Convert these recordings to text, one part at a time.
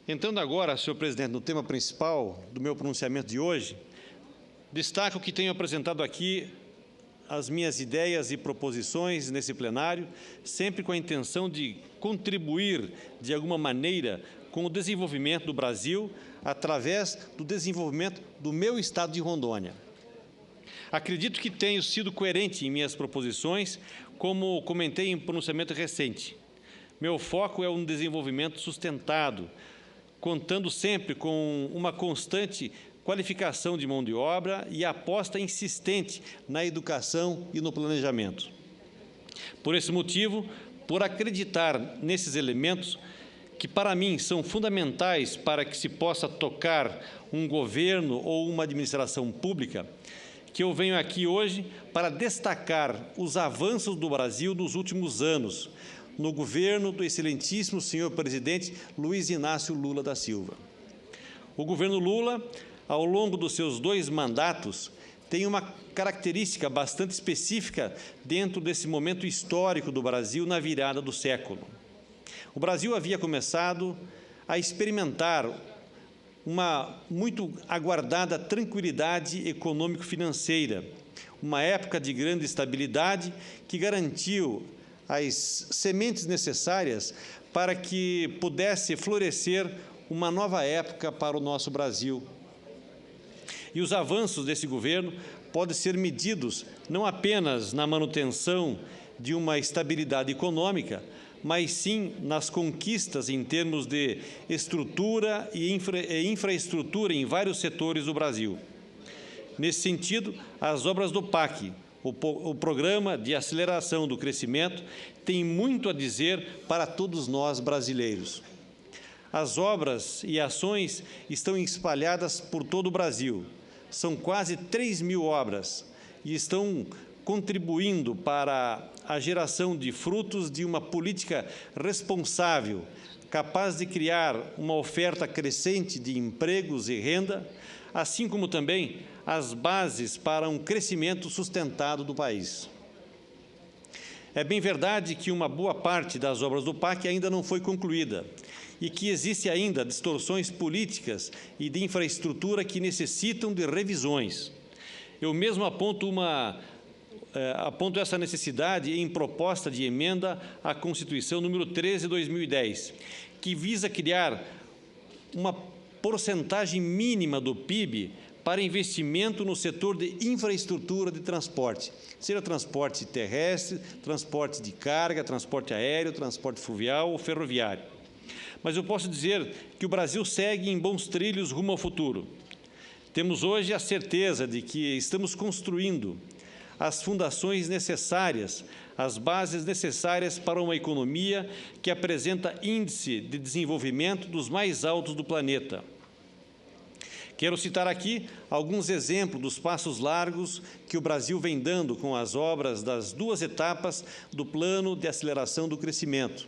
Entrando agora, senhor presidente, no tema principal do meu pronunciamento de hoje, destaco que tenho apresentado aqui as minhas ideias e proposições nesse plenário, sempre com a intenção de contribuir, de alguma maneira, com o desenvolvimento do Brasil, através do desenvolvimento do meu estado de Rondônia. Acredito que tenho sido coerente em minhas proposições, como comentei em pronunciamento recente. Meu foco é um desenvolvimento sustentado, contando sempre com uma constante qualificação de mão de obra e aposta insistente na educação e no planejamento. Por esse motivo, por acreditar nesses elementos, que para mim são fundamentais para que se possa tocar um governo ou uma administração pública, que eu venho aqui hoje para destacar os avanços do Brasil nos últimos anos, no governo do excelentíssimo senhor presidente Luiz Inácio Lula da Silva. O governo Lula, ao longo dos seus 2 mandatos, tem uma característica bastante específica dentro desse momento histórico do Brasil na virada do século. O Brasil havia começado a experimentar uma muito aguardada tranquilidade econômico-financeira, uma época de grande estabilidade que garantiu as sementes necessárias para que pudesse florescer uma nova época para o nosso Brasil. E os avanços desse governo podem ser medidos não apenas na manutenção de uma estabilidade econômica, mas sim nas conquistas em termos de estrutura e infraestrutura em vários setores do Brasil. Nesse sentido, as obras do PAC, o Programa de Aceleração do Crescimento, tem muito a dizer para todos nós brasileiros. As obras e ações estão espalhadas por todo o Brasil. São quase 3.000 obras e estão contribuindo para a geração de frutos de uma política responsável, capaz de criar uma oferta crescente de empregos e renda, assim como também as bases para um crescimento sustentado do país. É bem verdade que uma boa parte das obras do PAC ainda não foi concluída e que existe ainda distorções políticas e de infraestrutura que necessitam de revisões. Eu mesmo aponto essa necessidade em proposta de emenda à Constituição número 13 de 2010, que visa criar uma porcentagem mínima do PIB para investimento no setor de infraestrutura de transporte, seja transporte terrestre, transporte de carga, transporte aéreo, transporte fluvial ou ferroviário. Mas eu posso dizer que o Brasil segue em bons trilhos rumo ao futuro. Temos hoje a certeza de que estamos construindo as fundações necessárias, as bases necessárias para uma economia que apresenta índice de desenvolvimento dos mais altos do planeta. Quero citar aqui alguns exemplos dos passos largos que o Brasil vem dando com as obras das 2 etapas do Plano de Aceleração do Crescimento,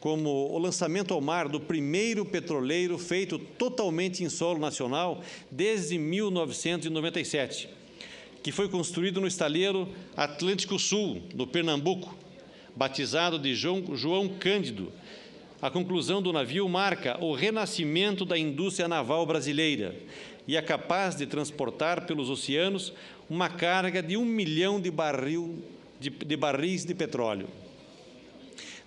como o lançamento ao mar do primeiro petroleiro feito totalmente em solo nacional desde 1997, que foi construído no estaleiro Atlântico Sul, do Pernambuco, batizado de João Cândido. A conclusão do navio marca o renascimento da indústria naval brasileira e é capaz de transportar pelos oceanos uma carga de 1 milhão de barris de petróleo.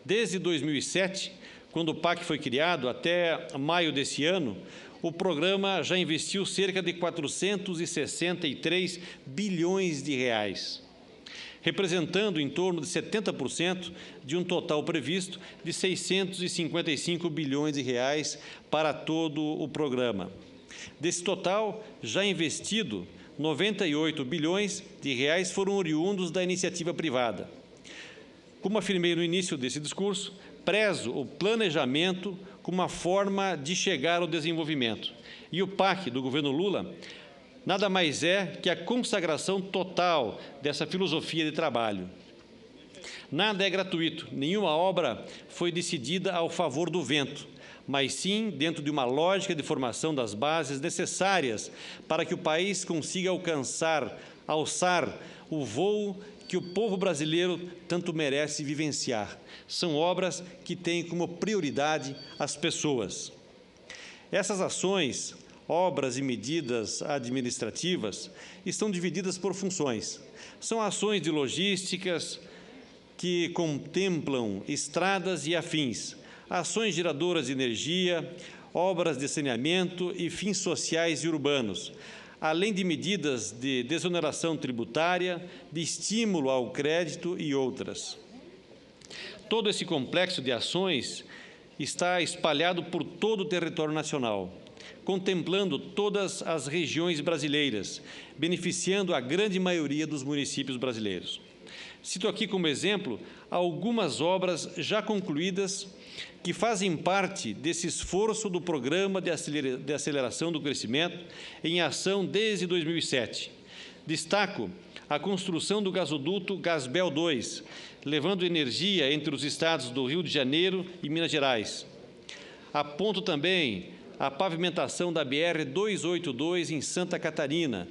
Desde 2007, quando o PAC foi criado, até maio desse ano, o programa já investiu cerca de 463 bilhões de reais, representando em torno de 70% de um total previsto de 655 bilhões de reais para todo o programa. Desse total, já investido, 98 bilhões de reais foram oriundos da iniciativa privada. Como afirmei no início desse discurso, prezo o planejamento como uma forma de chegar ao desenvolvimento. E o PAC do governo Lula nada mais é que a consagração total dessa filosofia de trabalho. Nada é gratuito, nenhuma obra foi decidida ao favor do vento, mas sim dentro de uma lógica de formação das bases necessárias para que o país consiga alçar o voo que o povo brasileiro tanto merece vivenciar. São obras que têm como prioridade as pessoas. Essas ações, obras e medidas administrativas estão divididas por funções. São ações de logísticas que contemplam estradas e afins, ações geradoras de energia, obras de saneamento e fins sociais e urbanos, além de medidas de desoneração tributária, de estímulo ao crédito e outras. Todo esse complexo de ações está espalhado por todo o território nacional, contemplando todas as regiões brasileiras, beneficiando a grande maioria dos municípios brasileiros. Cito aqui como exemplo algumas obras já concluídas que fazem parte desse esforço do Programa de Aceleração do Crescimento em ação desde 2007. Destaco a construção do gasoduto Gasbel II, levando energia entre os estados do Rio de Janeiro e Minas Gerais. Aponto também a pavimentação da BR-282 em Santa Catarina,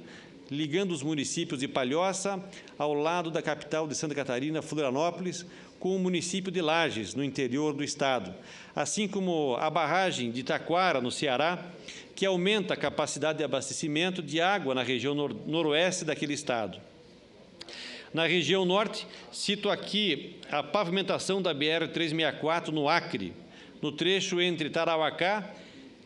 ligando os municípios de Palhoça, ao lado da capital de Santa Catarina, Florianópolis, com o município de Lages, no interior do estado, assim como a barragem de Taquara, no Ceará, que aumenta a capacidade de abastecimento de água na região noroeste daquele estado. Na região norte, cito aqui a pavimentação da BR-364 no Acre, no trecho entre Tarauacá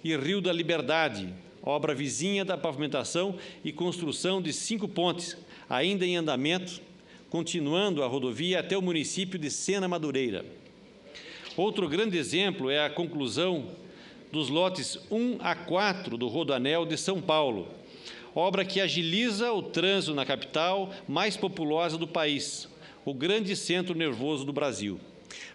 e Rio da Liberdade, obra vizinha da pavimentação e construção de 5 pontes, ainda em andamento, continuando a rodovia até o município de Sena Madureira. Outro grande exemplo é a conclusão dos lotes 1 a 4 do Rodoanel de São Paulo, obra que agiliza o trânsito na capital mais populosa do país, o grande centro nervoso do Brasil.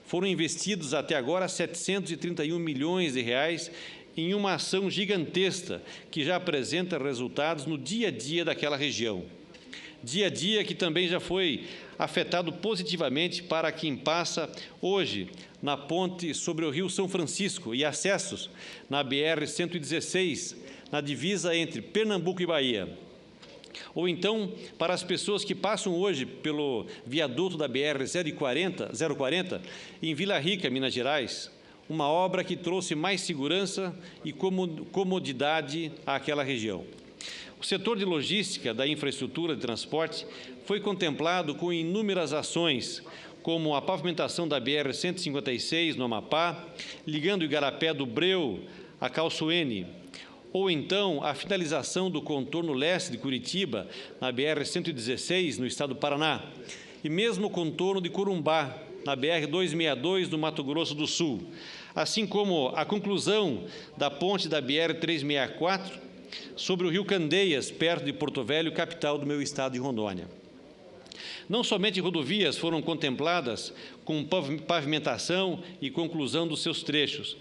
Foram investidos até agora 731 milhões de reais em uma ação gigantesca que já apresenta resultados no dia a dia daquela região. Dia a dia que também já foi afetado positivamente para quem passa hoje na ponte sobre o Rio São Francisco e acessos na BR-116, na divisa entre Pernambuco e Bahia. Ou então, para as pessoas que passam hoje pelo viaduto da BR-040, em Vila Rica, Minas Gerais, uma obra que trouxe mais segurança e comodidade àquela região. O setor de logística da infraestrutura de transporte foi contemplado com inúmeras ações, como a pavimentação da BR-156 no Amapá, ligando o Igarapé do Breu a Calçoene, ou então a finalização do contorno leste de Curitiba, na BR-116, no estado do Paraná, e mesmo o contorno de Corumbá, na BR-262, no Mato Grosso do Sul, assim como a conclusão da ponte da BR-364 sobre o Rio Candeias, perto de Porto Velho, capital do meu estado de Rondônia. Não somente rodovias foram contempladas com pavimentação e conclusão dos seus trechos,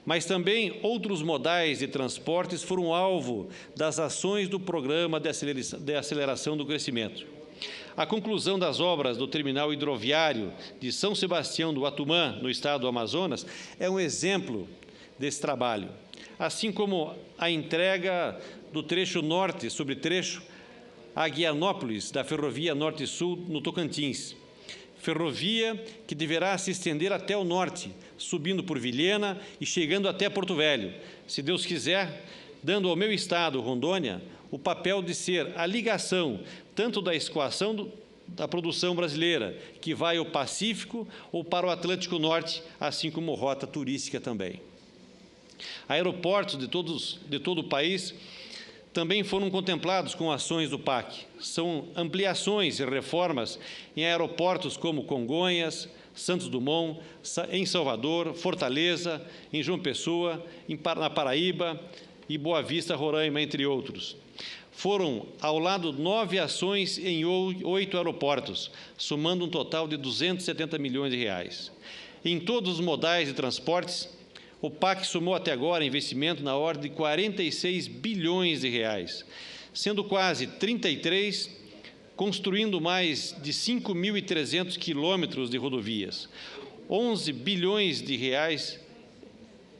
mas também outros modais de transportes foram alvo das ações do Programa de Aceleração do Crescimento. A conclusão das obras do terminal hidroviário de São Sebastião do Atumã, no estado do Amazonas, é um exemplo desse trabalho, assim como a entrega do trecho norte sobre trecho a Guianópolis, da Ferrovia Norte-Sul, no Tocantins. Ferrovia que deverá se estender até o norte, subindo por Vilhena e chegando até Porto Velho, se Deus quiser, dando ao meu estado, Rondônia, o papel de ser a ligação tanto da escoação da produção brasileira, que vai ao Pacífico ou para o Atlântico Norte, assim como rota turística também. Aeroportos de todo o país também foram contemplados com ações do PAC. São ampliações e reformas em aeroportos como Congonhas, Santos Dumont, em Salvador, Fortaleza, em João Pessoa, na Paraíba e Boa Vista, Roraima, entre outros. Foram, ao lado, 9 ações em 8 aeroportos, somando um total de 270 milhões de reais. Em todos os modais de transportes, o PAC somou até agora investimento na ordem de 46 bilhões de reais, sendo quase 33 construindo mais de 5.300 quilômetros de rodovias, 11 bilhões de reais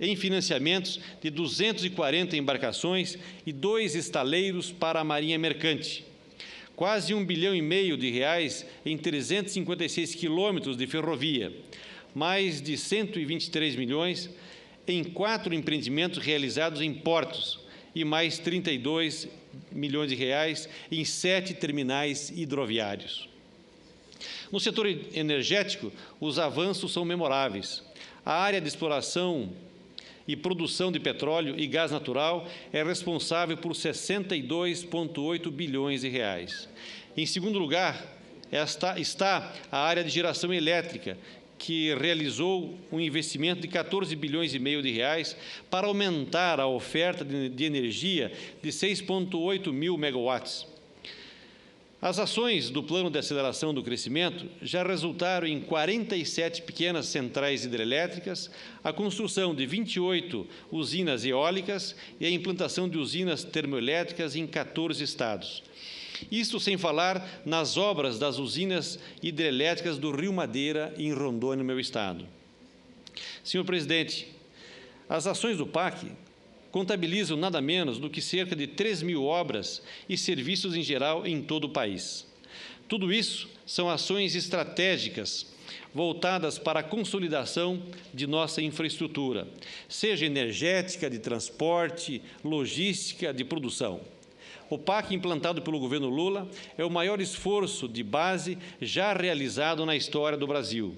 em financiamentos de 240 embarcações e 2 estaleiros para a Marinha Mercante, quase 1,5 bilhão de reais em 356 quilômetros de ferrovia, mais de 123 milhões em 4 empreendimentos realizados em portos e mais 32 milhões de reais em 7 terminais hidroviários. No setor energético, os avanços são memoráveis. A área de exploração e produção de petróleo e gás natural é responsável por 62,8 bilhões de reais. Em segundo lugar, está a área de geração elétrica, que realizou um investimento de 14 bilhões e meio de reais para aumentar a oferta de energia de 6,8 mil megawatts. As ações do Plano de Aceleração do Crescimento já resultaram em 47 pequenas centrais hidrelétricas, a construção de 28 usinas eólicas e a implantação de usinas termoelétricas em 14 estados. Isto sem falar nas obras das usinas hidrelétricas do Rio Madeira, em Rondônia, no meu estado. Senhor presidente, as ações do PAC contabilizam nada menos do que cerca de 3 mil obras e serviços em geral em todo o país. Tudo isso são ações estratégicas voltadas para a consolidação de nossa infraestrutura, seja energética, de transporte, logística, de produção. O PAC, implantado pelo governo Lula, é o maior esforço de base já realizado na história do Brasil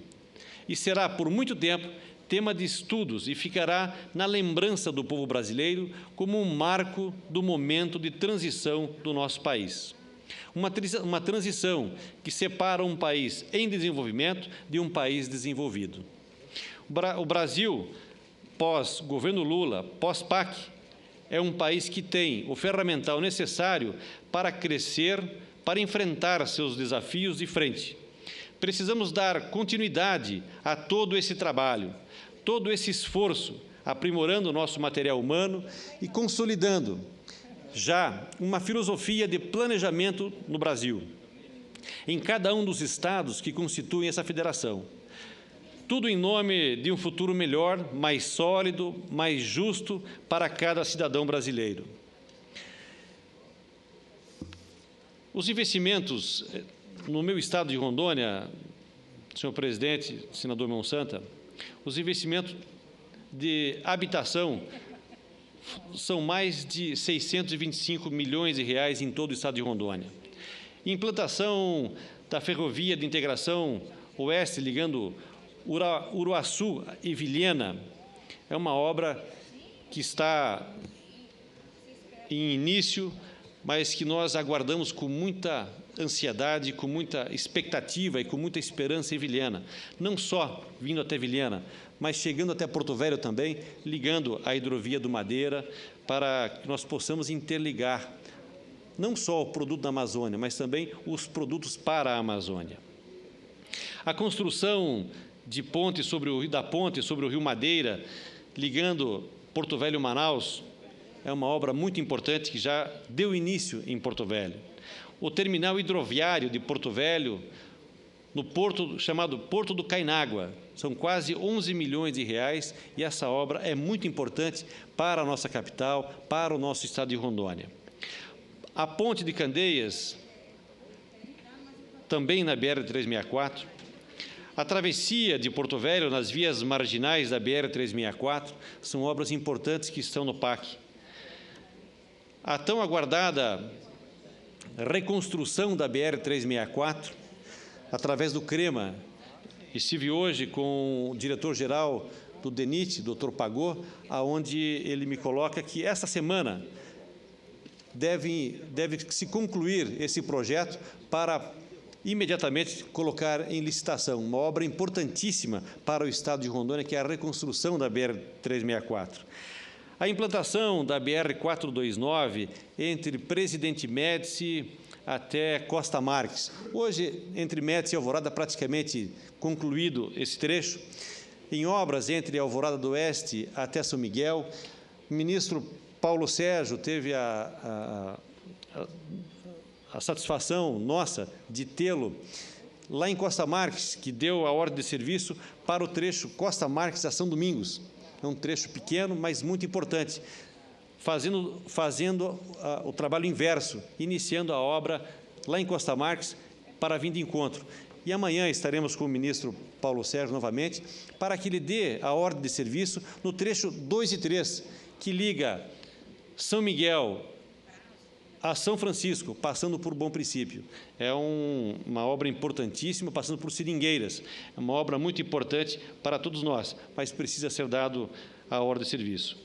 e será, por muito tempo, tema de estudos e ficará na lembrança do povo brasileiro como um marco do momento de transição do nosso país. Uma transição que separa um país em desenvolvimento de um país desenvolvido. O Brasil, pós-governo Lula, pós-PAC, é um país que tem o ferramental necessário para crescer, para enfrentar seus desafios de frente. Precisamos dar continuidade a todo esse trabalho, todo esse esforço, aprimorando o nosso material humano e consolidando já uma filosofia de planejamento no Brasil, em cada um dos estados que constituem essa federação. Tudo em nome de um futuro melhor, mais sólido, mais justo para cada cidadão brasileiro. Os investimentos no meu estado de Rondônia, senhor presidente, senador Monsanta, os investimentos de habitação são mais de 625 milhões de reais em todo o estado de Rondônia. Implantação da ferrovia de integração oeste ligando Uruaçu e Vilhena é uma obra que está em início, mas que nós aguardamos com muita ansiedade, com muita expectativa e com muita esperança em Vilhena. Não só vindo até Vilhena, mas chegando até Porto Velho também, ligando a hidrovia do Madeira, para que nós possamos interligar não só o produto da Amazônia, mas também os produtos para a Amazônia. A construção da ponte sobre o Rio Madeira, ligando Porto Velho e Manaus, é uma obra muito importante que já deu início em Porto Velho. O terminal hidroviário de Porto Velho, no porto chamado Porto do Cainágua, são quase 11 milhões de reais e essa obra é muito importante para a nossa capital, para o nosso estado de Rondônia. A ponte de Candeias, também na BR-364, a travessia de Porto Velho nas vias marginais da BR-364 são obras importantes que estão no PAC. A tão aguardada reconstrução da BR-364, através do CREMA. Estive hoje com o diretor-geral do DENIT, Dr. Pagô, aonde ele me coloca que esta semana deve se concluir esse projeto para imediatamente colocar em licitação uma obra importantíssima para o estado de Rondônia, que é a reconstrução da BR-364. A implantação da BR-429 entre Presidente Médici até Costa Marques. Hoje, entre Médici e Alvorada, praticamente concluído esse trecho. Em obras entre Alvorada do Oeste até São Miguel, o ministro Paulo Sérgio teve a satisfação nossa de tê-lo lá em Costa Marques, que deu a ordem de serviço para o trecho Costa Marques a São Domingos. É um trecho pequeno, mas muito importante, fazendo o trabalho inverso, iniciando a obra lá em Costa Marques para vir de encontro. e amanhã estaremos com o ministro Paulo Sérgio novamente, para que ele dê a ordem de serviço no trecho 2 e 3, que liga São Miguel a São Francisco, passando por Bom Princípio. É uma obra importantíssima, passando por Seringueiras. É uma obra muito importante para todos nós, mas precisa ser dado a ordem de serviço.